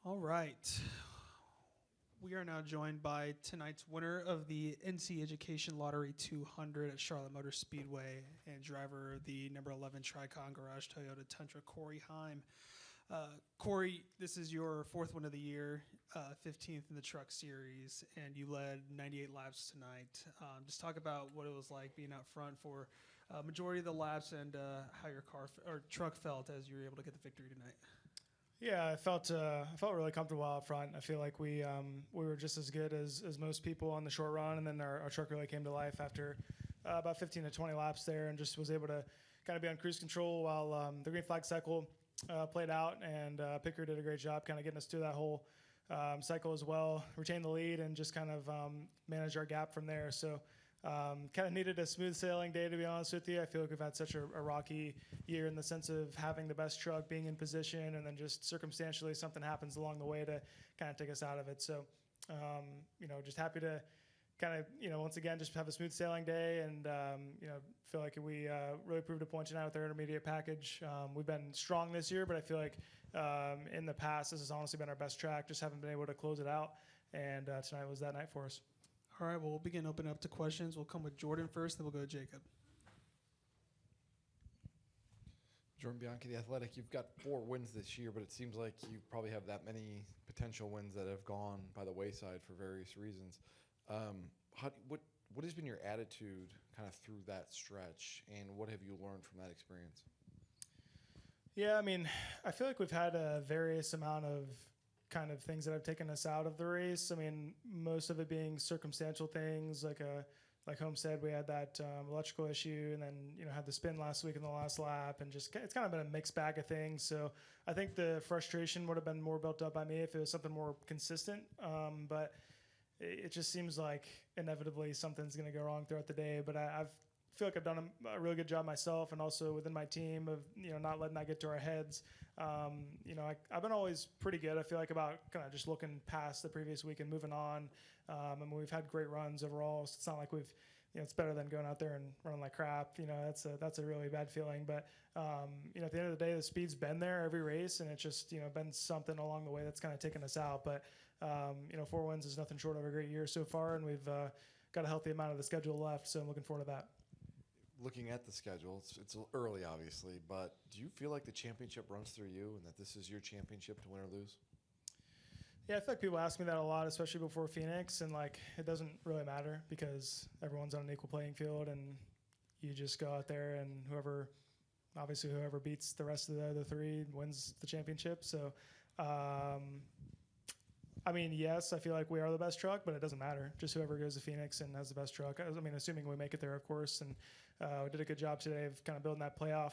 All right. We are now joined by tonight's winner of the NC Education Lottery 200 at Charlotte Motor Speedway and driver of the number 11 Tricon Garage Toyota Tundra, Corey Heim. Corey, this is your fourth win of the year, 15th in the truck series, and you led 98 laps tonight. Just talk about what it was like being out front for majority of the laps and how your car or truck felt as you were able to get the victory tonight. Yeah, I felt really comfortable out front. I feel like we were just as good as most people on the short run, and then our truck really came to life after about 15 to 20 laps there, and just was able to kind of be on cruise control while the green flag cycle played out, and Picker did a great job kind of getting us through that whole cycle as well, retained the lead, and just kind of managed our gap from there. So kind of needed a smooth sailing day, to be honest with you. I feel like we've had such a rocky year in the sense of having the best truck, being in position, and then just circumstantially something happens along the way to kind of take us out of it. So, just happy to kind of, once again, just have a smooth sailing day and, feel like we really proved a point tonight with our intermediate package. We've been strong this year, but I feel like in the past, this has honestly been our best track. Just haven't been able to close it out, and tonight was that night for us. All right, well, we'll begin opening up to questions. We'll come with Jordan first, then we'll go to Jacob. Jordan Bianchi, The Athletic, you've got 4 wins this year, but it seems like you probably have that many potential wins that have gone by the wayside for various reasons. What has been your attitude kind of through that stretch, and what have you learned from that experience? Yeah, I mean, I feel like we've had a various amount of kind of things that have taken us out of the race. I mean, most of it being circumstantial things, like Holmes said, we had that electrical issue, and then had the spin last week in the last lap, and just it's kind of been a mixed bag of things. So I think the frustration would have been more built up by me if it was something more consistent. But it just seems like inevitably something's going to go wrong throughout the day. But I feel like I've done a really good job myself, and also within my team of not letting that get to our heads. I've been always pretty good. I feel like about kind of just looking past the previous week and moving on. And we've had great runs overall. So it's not like we've it's better than going out there and running like crap. That's a really bad feeling. But at the end of the day, the speed's been there every race, and it's just been something along the way that's kind of taken us out. But 4 wins is nothing short of a great year so far, and we've got a healthy amount of the schedule left. So I'm looking forward to that. Looking at the schedule, it's early, obviously, but do you feel like the championship runs through you and that this is your championship to win or lose? Yeah, I feel like people ask me that a lot, especially before Phoenix, and it doesn't really matter because everyone's on an equal playing field, and you just go out there and whoever beats the rest of the other 3 wins the championship. So, yes, I feel like we are the best truck, but it doesn't matter. Just whoever goes to Phoenix and has the best truck. Assuming we make it there, of course. And we did a good job today of kind of building that playoff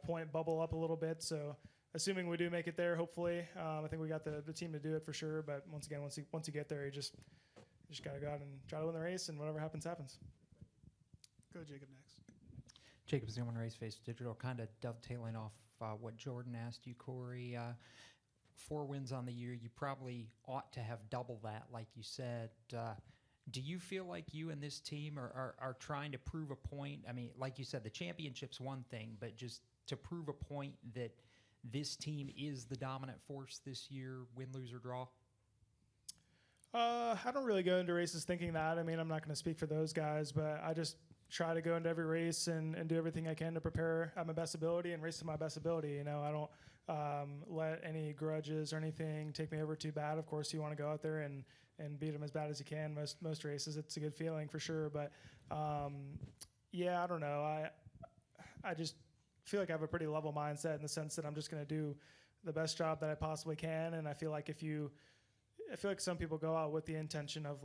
point bubble up a little bit. So assuming we do make it there, hopefully, I think we got the team to do it for sure. But once again, once you get there, you just got to go out and try to win the race, and whatever happens, happens. Go Jacob next. Jacob Zimmerman, Race Face Digital, kind of dovetailing off what Jordan asked you, Corey. 4 wins on the year. You probably ought to have double that, like you said. Do you feel like you and this team are trying to prove a point? I mean, like you said, the championship's one thing, but just to prove a point that this team is the dominant force this year, win, lose, or draw? I don't really go into races thinking that. I'm not going to speak for those guys, but I just try to go into every race and do everything I can to prepare at my best ability and race to my best ability. I don't let any grudges or anything take me over too bad. Of course, you want to go out there and beat them as bad as you can. Most races, it's a good feeling for sure. But I don't know. I just feel like I have a pretty level mindset in the sense that I'm just going to do the best job that I possibly can. And I feel like some people go out with the intention of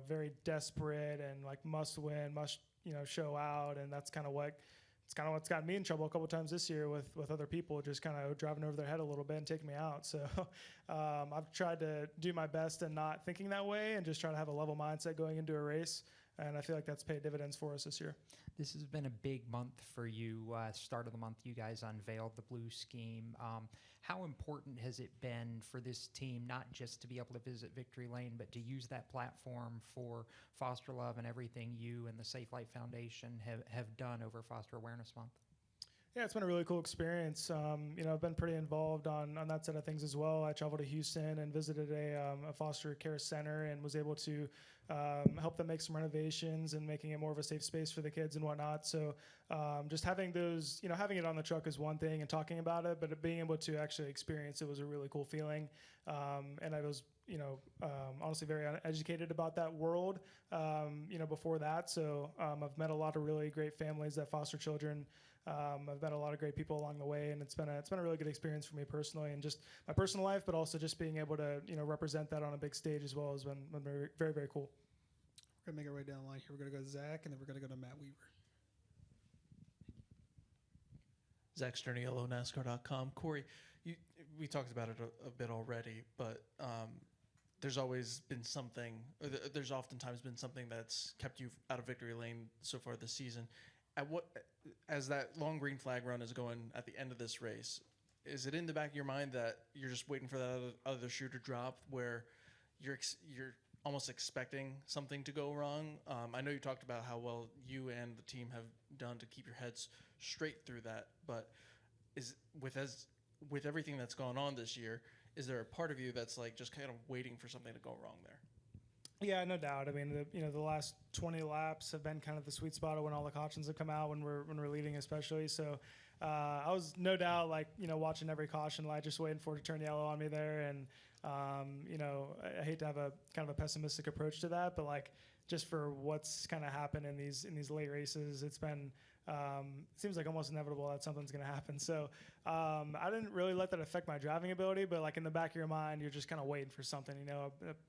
very desperate and must win, must show out, and that's kind of what's gotten me in trouble a couple times this year with other people just kind of driving over their head a little bit and taking me out. So I've tried to do my best and not thinking that way, and just try to have a level mindset going into a race. And I feel like that's paid dividends for us this year. This has been a big month for you. Start of the month, you guys unveiled the Blue Scheme. How important has it been for this team not just to be able to visit Victory Lane, but to use that platform for Foster Love and everything you and the Safe Light Foundation have done over Foster Awareness Month? Yeah, it's been a really cool experience. I've been pretty involved on that side of things as well. I traveled to Houston and visited a foster care center and was able to help them make some renovations and making it more of a safe space for the kids and whatnot. So just having those, having it on the truck is one thing and talking about it, but being able to actually experience it was a really cool feeling. And I was, honestly very uneducated about that world, before that. So I've met a lot of really great families that foster children. I've met a lot of great people along the way, and it's been a really good experience for me personally and just my personal life, but also just being able to represent that on a big stage as well has been very, very, very cool. We're gonna make our way down the line here. We're gonna go to Zach, and then we're gonna go to Matt Weaver. Zach Sterniolo, NASCAR.com. Corey, we talked about it a bit already, but there's always been something, there's oftentimes been something that's kept you out of victory lane so far this season. As that long green flag run is going at the end of this race, is it in the back of your mind that you're just waiting for that other shoe to drop where you're almost expecting something to go wrong? I know you talked about how well you and the team have done to keep your heads straight through that, but with everything that's gone on this year, is there a part of you that's like just kind of waiting for something to go wrong there? Yeah, no doubt. I mean, the last 20 laps have been kind of the sweet spot of when all the cautions have come out when we're leading, especially. So I was no doubt watching every caution light, just waiting for it to turn yellow on me there. And I hate to have a kind of a pessimistic approach to that, but just for what's kind of happened in these late races, it's been seems like almost inevitable that something's going to happen. So I didn't really let that affect my driving ability, but in the back of your mind, you're just kind of waiting for something,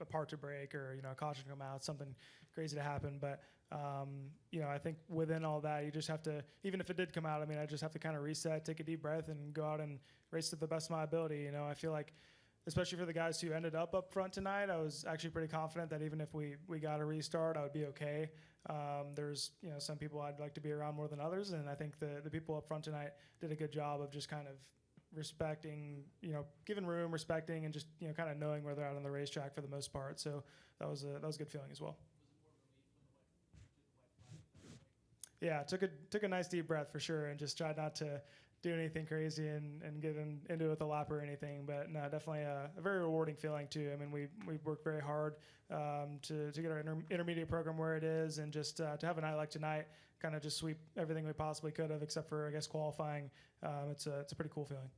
a part to break or, a caution to come out, something crazy to happen. But, I think within all that, you just have to, even if it did come out, I just have to kind of reset, take a deep breath and go out and race to the best of my ability. I feel like, especially for the guys who ended up front tonight, I was actually pretty confident that even if we got a restart, I would be okay. There's some people I'd like to be around more than others, and I think the people up front tonight did a good job of just kind of respecting, giving room, respecting, and just kind of knowing where they're at on the racetrack for the most part. So that was a good feeling as well. Yeah, took a nice deep breath for sure, and just tried not to do anything crazy and get into it with a lap or anything. But no, definitely a very rewarding feeling too. We worked very hard to get our intermediate program where it is, and just to have a night like tonight, kind of just sweep everything we possibly could have, except for I guess qualifying. It's a pretty cool feeling.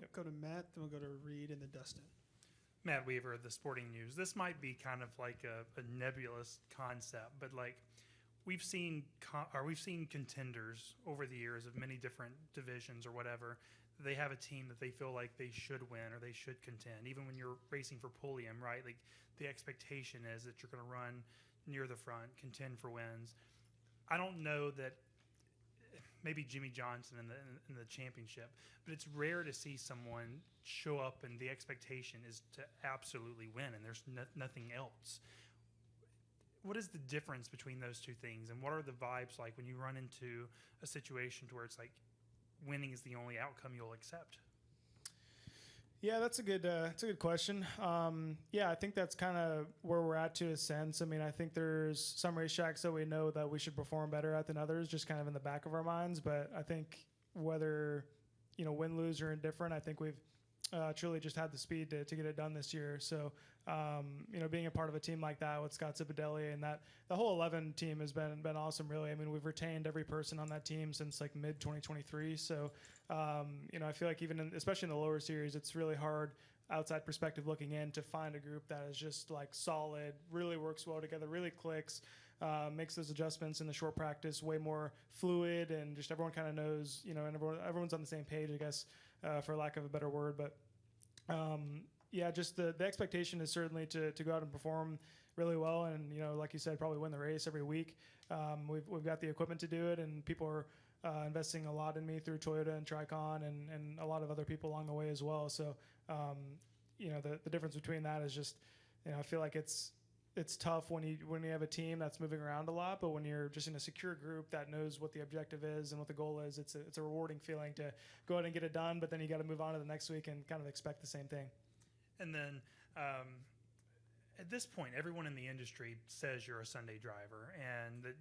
Yep. Go to Matt, then we'll go to Reed and then Dustin. Matt Weaver of the Sporting News. This might be kind of like a nebulous concept, but we've seen contenders over the years of many different divisions or whatever. They have a team that they feel like they should win or they should contend. Even when you're racing for Pulliam, right? The expectation is that you're going to run near the front, contend for wins. I don't know that maybe Jimmy Johnson in the championship, but it's rare to see someone show up and the expectation is to absolutely win and there's nothing else. What is the difference between those two things, and what are the vibes like when you run into a situation to where it's like winning is the only outcome you'll accept? Yeah, that's a good question. I think that's kind of where we're at to a sense. I think there's some racetracks that we know that we should perform better at than others, just kind of in the back of our minds. But I think whether win, lose, or indifferent, I think we've truly just had the speed to get it done this year. So, being a part of a team like that with Scott Zipadelli and that the whole 11 team has been awesome, really. We've retained every person on that team since mid 2023. So, I feel like especially in the lower series, it's really hard outside perspective looking in to find a group that is just solid, really works well together, really clicks, makes those adjustments in the short practice way more fluid, and just everyone kind of knows, and everyone's on the same page, I guess, for lack of a better word. But just the expectation is certainly to go out and perform really well, and like you said, probably win the race every week. We've got the equipment to do it, and people are investing a lot in me through Toyota and Tricon and a lot of other people along the way as well. So the difference between that is just I feel like it's tough when you have a team that's moving around a lot, but when you're just in a secure group that knows what the objective is and what the goal is, it's a rewarding feeling to go out and get it done. But then you got to move on to the next week and kind of expect the same thing. And then at this point, everyone in the industry says you're a Sunday driver and that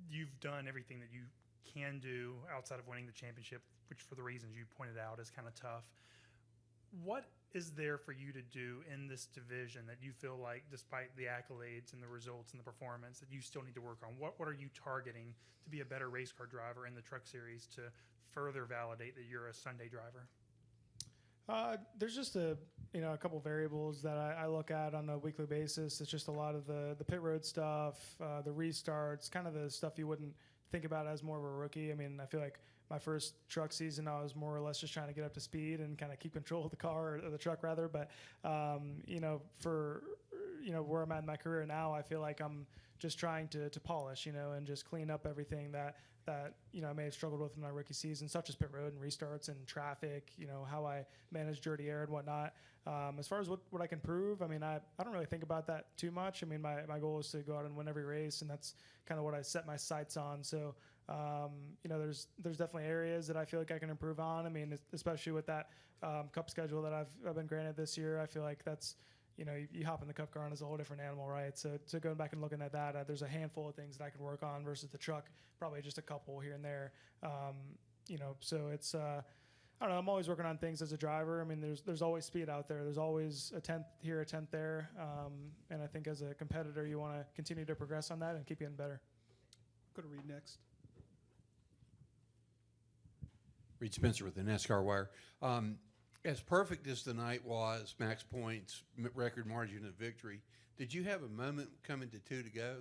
you've done everything that you can do outside of winning the championship, which for the reasons you pointed out is kind of tough. What is there for you to do in this division that you feel like, despite the accolades and the results and the performance, that you still need to work on? What are you targeting to be a better race car driver in the Truck Series to further validate that you're a Sunday driver? There's just a couple variables that I look at on a weekly basis. It's just a lot of the pit road stuff, the restarts, kind of the stuff you wouldn't think about as more of a rookie. I mean, I feel like my first truck season, I was more or less just trying to get up to speed and kind of keep control of the car, or the truck rather. But, for, where I'm at in my career now, I feel like I'm just trying to polish, and just clean up everything that I may have struggled with in my rookie season, such as pit road and restarts and traffic, how I manage dirty air and whatnot. As far as what I can prove, I mean, I don't really think about that too much. I mean, my goal is to go out and win every race, and that's kind of what I set my sights on. So, there's definitely areas that I feel like I can improve on. I mean, especially with that cup schedule that I've been granted this year, I feel like that's, you hop in the cup car and it's a whole different animal, right? So going back and looking at that, there's a handful of things that I can work on versus the truck, probably just a couple here and there. So it's, I don't know, I'm always working on things as a driver. I mean, there's always speed out there. There's always a 10th here, a 10th there. And I think as a competitor, you want to continue to progress on that and keep getting better. Go to Reed next. Reed Spencer with the NASCAR Wire. As perfect as the night was, max points, record margin of victory, did you have a moment coming to 2 to go?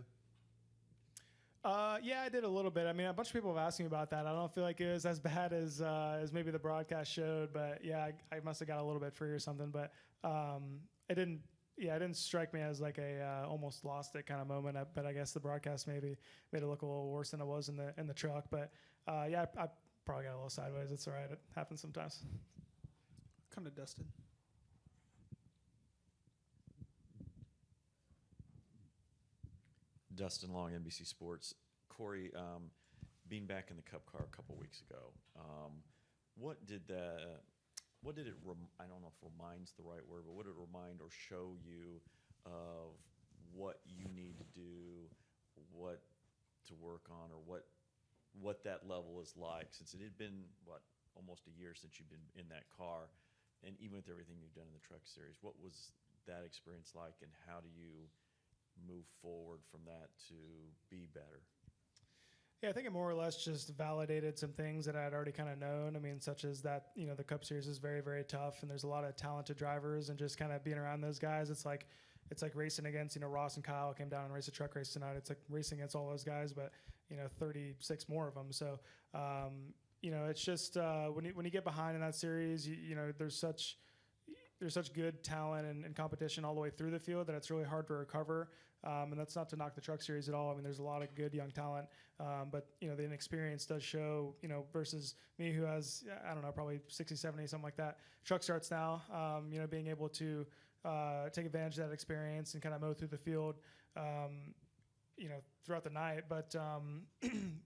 Yeah, I did a little bit. I mean, a bunch of people have asked me about that. I don't feel like it was as bad as maybe the broadcast showed, but yeah, I must have got a little bit free or something. But it didn't strike me as like a almost lost it kind of moment. But I guess the broadcast maybe made it look a little worse than it was in the truck. But I probably got a little sideways. It's all right. It happens sometimes. Come to Dustin. Dustin Long, NBC Sports. Corey, being back in the Cup car a couple weeks ago, what did it? I don't know if "remind's" the right word, but what did it remind or show you of what you need to do, what to work on, or what that level is like? Since it had been almost a year since you've been in that car, and even with everything you've done in the Truck Series, what was that experience like, and how do you move forward from that to be better? Yeah, I think it more or less just validated some things that I had already kind of known. I mean, such as that, the Cup Series is very, very tough, and there's a lot of talented drivers, and just kind of being around those guys, it's like racing against, Ross and Kyle came down and raced a truck race tonight. It's like racing against all those guys, but, 36 more of them. So, it's just when you get behind in that series, there's such good talent and competition all the way through the field that it's really hard to recover. And that's not to knock the Truck Series at all. I mean, there's a lot of good young talent, but the inexperience does show. Versus me, who has probably 60, 70, something like that. Truck starts now. Being able to take advantage of that experience and kind of mow through the field. Throughout the night, but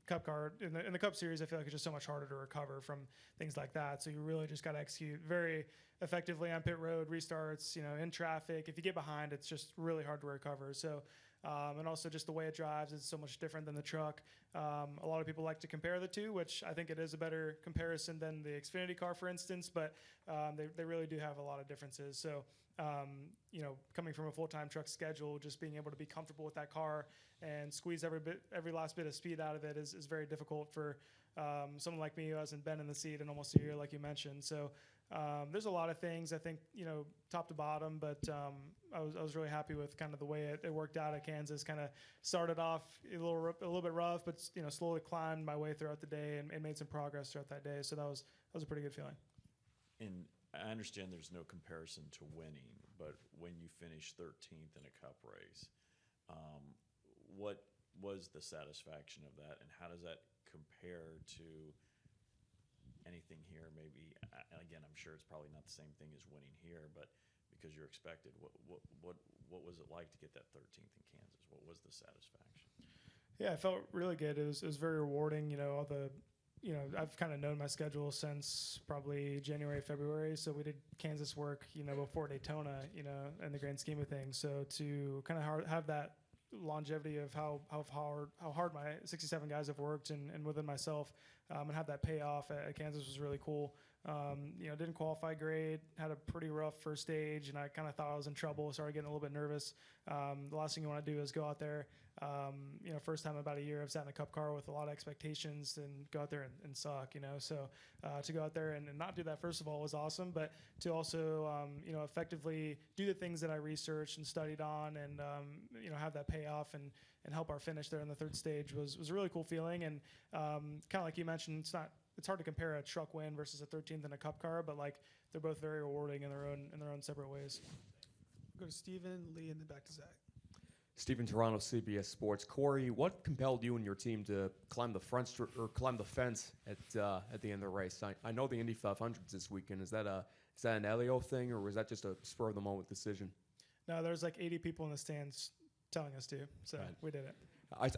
Cup car in the Cup Series, I feel like it's just so much harder to recover from things like that. So you really just got to execute very effectively on pit road restarts. In traffic, if you get behind, it's just really hard to recover. So, and also just the way it drives is so much different than the truck. A lot of people like to compare the two, which I think it is a better comparison than the Xfinity car, for instance. But they really do have a lot of differences. So. Coming from a full-time truck schedule, just being able to be comfortable with that car and squeeze every last bit of speed out of it is very difficult for someone like me who hasn't been in the seat in almost a year, like you mentioned. So there's a lot of things, I think, top to bottom, but I was really happy with kind of the way it worked out at Kansas. Kind of started off a little bit rough, but slowly climbed my way throughout the day and made some progress throughout that day. So that was a pretty good feeling. And I understand there's no comparison to winning, but when you finish 13th in a Cup race, what was the satisfaction of that, and how does that compare to anything here? Maybe, and again, I'm sure it's probably not the same thing as winning here, but because you're expected, what was it like to get that 13th in Kansas? What was the satisfaction? Yeah, it felt really good. It was very rewarding. All the I've kind of known my schedule since probably January, February. So we did Kansas work, before Daytona, in the grand scheme of things. So to kind of have that, longevity of how hard my 67 guys have worked and within myself, and have that payoff at Kansas was really cool. Didn't qualify great, had a pretty rough first stage, and I kind of thought I was in trouble, started getting a little bit nervous. The last thing you want to do is go out there, first time in about a year I've sat in a cup car with a lot of expectations and go out there and suck, so to go out there and not do that, first of all, was awesome, but to also, effectively do the things that I researched and studied on and, have that payoff and help our finish there in the third stage was a really cool feeling. And kind of like you mentioned, it's hard to compare a truck win versus a 13th in a cup car, but like they're both very rewarding in their own separate ways. Go to Steven, Lee, and then back to Zach. Stephen Toronto, CBS Sports. Corey, what compelled you and your team to climb the climb the fence at the end of the race? I know the Indy 500s this weekend. Is that an Elio thing, or was that just a spur of the moment decision? No, there's like 80 people in the stands telling us to, so Right. we did it.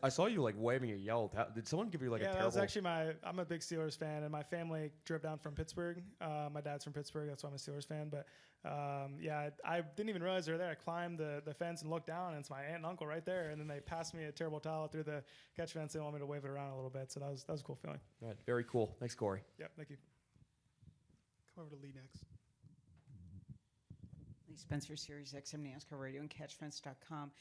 I saw you like waving and yelled. Did someone give you like a terrible? Yeah, that's actually I'm a big Steelers fan, and my family drove down from Pittsburgh. My dad's from Pittsburgh, that's why I'm a Steelers fan. But I didn't even realize they were there. I climbed the fence and looked down, and it's my aunt and uncle right there. And then they passed me a terrible towel through the catch fence. They wanted me to wave it around a little bit, so that was a cool feeling. Right, very cool. Thanks, Corey. Yeah, thank you. Come over to Lee next. Lee Spencer, Sirius XM NASCAR Radio and CatchFence.com.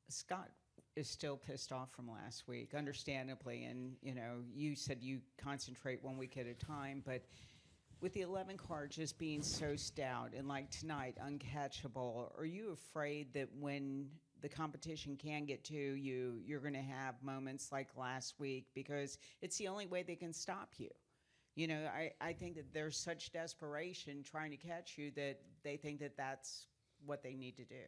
Scott is still pissed off from last week, understandably, and you said you concentrate 1 week at a time, but with the 11 car just being so stout and like tonight uncatchable, are you afraid that when the competition can get to you, you're going to have moments like last week, because it's the only way they can stop you? I think that there's such desperation trying to catch you that they think that that's what they need to do.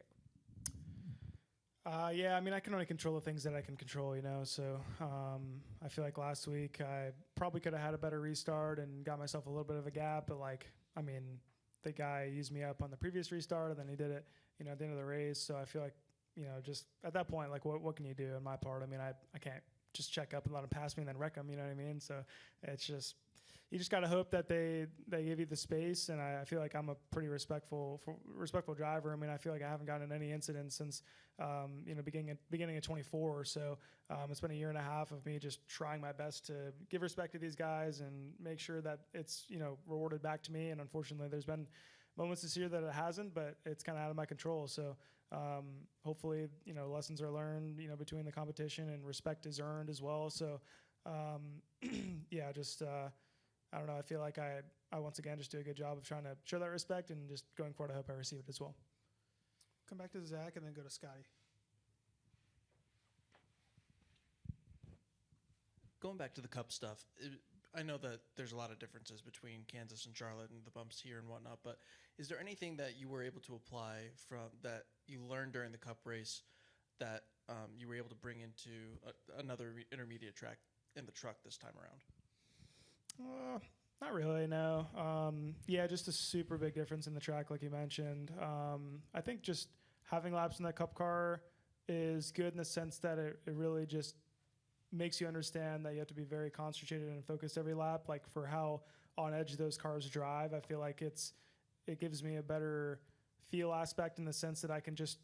I can only control the things that I can control, so I feel like last week I probably could have had a better restart and got myself a little bit of a gap, but the guy used me up on the previous restart, and then he did it, at the end of the race. So I feel like, just at that point, like what can you do on my part? I can't just check up and let him pass me and then wreck him, you know what I mean? So it's just, you just got to hope that they give you the space, and I feel like I'm a pretty respectful driver. I feel like I haven't gotten in any incidents since beginning of 24 or so. It's been a year and a half of me just trying my best to give respect to these guys and make sure that it's rewarded back to me. And unfortunately, there's been moments this year that it hasn't, but it's kind of out of my control. So hopefully, lessons are learned, between the competition, and respect is earned as well. So I don't know. I feel like I once again just do a good job of trying to show that respect, and just going forward, I hope I receive it as well. Come back to Zach and then go to Scotty. Going back to the Cup stuff, I know that there's a lot of differences between Kansas and Charlotte and the bumps here and whatnot, but is there anything that you were able to apply from that you learned during the Cup race that you were able to bring into another intermediate track in the truck this time around? Not really, no. Just a super big difference in the track, like you mentioned. I think just having laps in that Cup car is good in the sense that it really just makes you understand that you have to be very concentrated and focused every lap. Like, for how on edge those cars drive, I feel like it gives me a better feel aspect, in the sense that I can just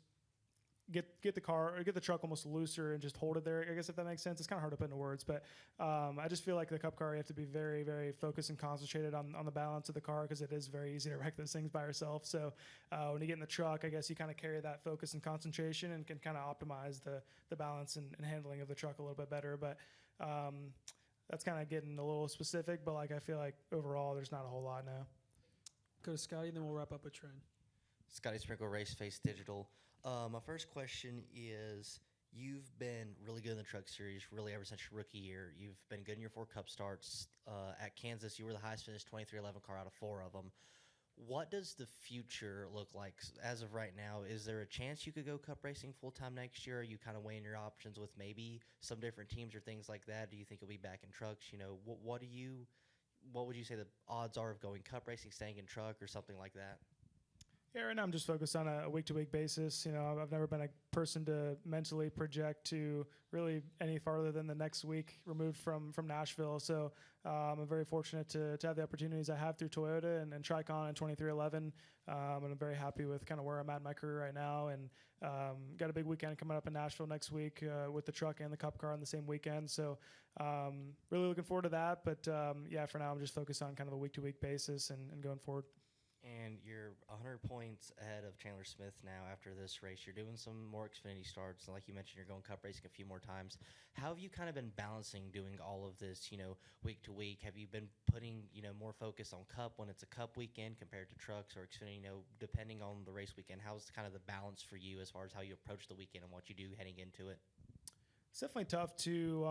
get the car or get the truck almost looser and just hold it there. I guess, if that makes sense. It's kind of hard to put into words, but I just feel like the Cup car, you have to be very, very focused and concentrated on the balance of the car, because it is very easy to wreck those things by yourself. So when you get in the truck, I guess you kind of carry that focus and concentration and can kind of optimize the balance and handling of the truck a little bit better. But that's kind of getting a little specific, but I feel like overall there's not a whole lot now. Go to Scotty, and then we'll wrap up with Trent. Scotty Sprinkle, Race Face Digital. My first question is, you've been really good in the Truck Series really ever since your rookie year. You've been good in your 4 Cup starts. At Kansas, you were the highest finished 2311 car out of 4 of them. What does the future look like as of right now? Is there a chance you could go Cup racing full-time next year? Are you kind of weighing your options with maybe some different teams or things like that? Do you think you'll be back in trucks? What would you say the odds are of going Cup racing, staying in truck, or something like that? Yeah, right now I'm just focused on a week-to-week basis. You know, I've never been a person to mentally project to really any farther than the next week removed from Nashville. So I'm very fortunate to have the opportunities I have through Toyota and Tricon and 2311. And I'm very happy with kind of where I'm at in my career right now. And got a big weekend coming up in Nashville next week with the truck and the Cup car on the same weekend. So really looking forward to that. But yeah, for now I'm just focused on kind of a week-to-week basis and going forward. And you're 100 points ahead of Chandler Smith now after this race. You're doing some more Xfinity starts. And like you mentioned, you're going cup racing a few more times. How have you kind of been balancing doing all of this, week to week? Have you been putting, more focus on cup when it's a cup weekend compared to trucks or Xfinity, depending on the race weekend? How's kind of the balance for you as far as how you approach the weekend and what you do heading into it? It's definitely tough to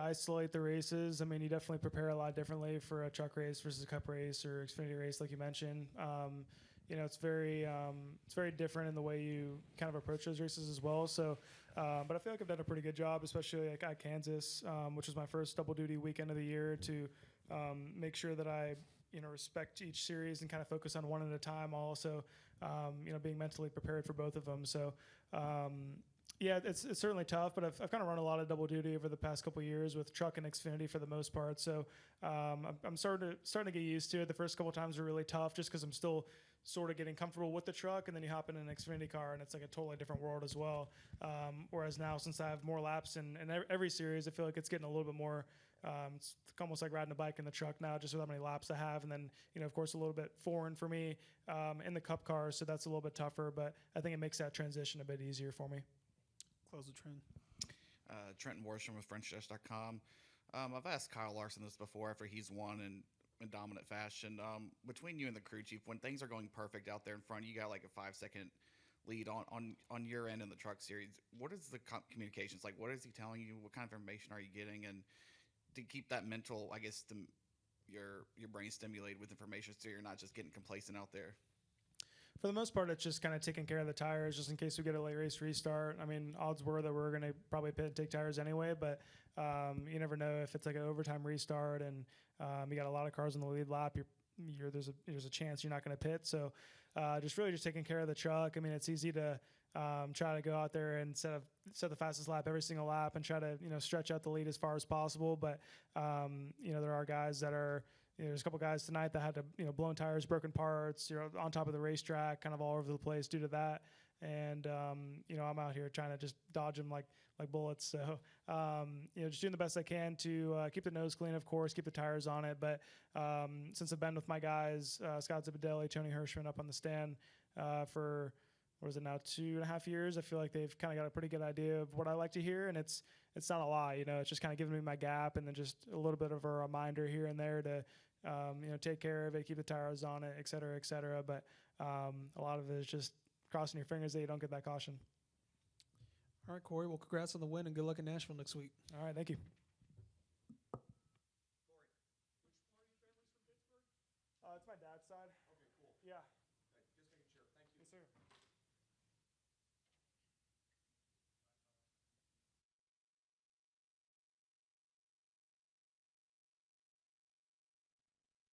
isolate the races. I mean, you definitely prepare a lot differently for a truck race versus a cup race or Xfinity race, like you mentioned. It's very different in the way you kind of approach those races as well. So, but I feel like I've done a pretty good job, especially like at Kansas, which was my first double duty weekend of the year, to make sure that I respect each series and kind of focus on one at a time. Also, being mentally prepared for both of them. So. Yeah, it's certainly tough, but I've kind of run a lot of double duty over the past couple of years with truck and Xfinity for the most part. So I'm starting to get used to it. The first couple of times were really tough just because I'm still sort of getting comfortable with the truck, and then you hop in an Xfinity car, and it's like a totally different world as well. Whereas now, since I have more laps in every series, I feel like it's getting a little bit more. It's almost like riding a bike in the truck now, just with how many laps I have, and then of course, a little bit foreign for me in the Cup car, so that's a little bit tougher. But I think it makes that transition a bit easier for me. Close the trend. Trenton Worsham with FrenchDutch.com. I've asked Kyle Larson this before after he's won in dominant fashion. Between you and the crew chief, when things are going perfect out there in front, you got like a 5-second lead on your end in the truck series. What is the communications like? What is he telling you? What kind of information are you getting? And to keep that mental, I guess, your brain stimulated with information so you're not just getting complacent out there. For the most part, it's just kind of taking care of the tires just in case we get a late race restart. I mean, odds were that we're going to probably pit and take tires anyway, but you never know if it's like an overtime restart and you got a lot of cars in the lead lap. There's a chance you're not going to pit. So just taking care of the truck. I mean, it's easy to try to go out there and set the fastest lap every single lap and try to stretch out the lead as far as possible. But there are guys that are. There's a couple guys tonight that had to, blown tires, broken parts, on top of the racetrack, kind of all over the place due to that. And, I'm out here trying to just dodge them like bullets. So, just doing the best I can to keep the nose clean, of course, keep the tires on it. But since I've been with my guys, Scott Zipadelli, Tony Hirschman up on the stand for, what is it now, 2.5 years, I feel like they've kind of got a pretty good idea of what I like to hear. And it's not a lie, it's just kind of giving me my gap and then just a little bit of a reminder here and there to, take care of it, keep the tires on it, et cetera, et cetera. But a lot of it is just crossing your fingers that you don't get that caution. All right, Corey. Well, congrats on the win and good luck in Nashville next week. All right, thank you. Corey, which part of your family's from Pittsburgh? It's my dad's side.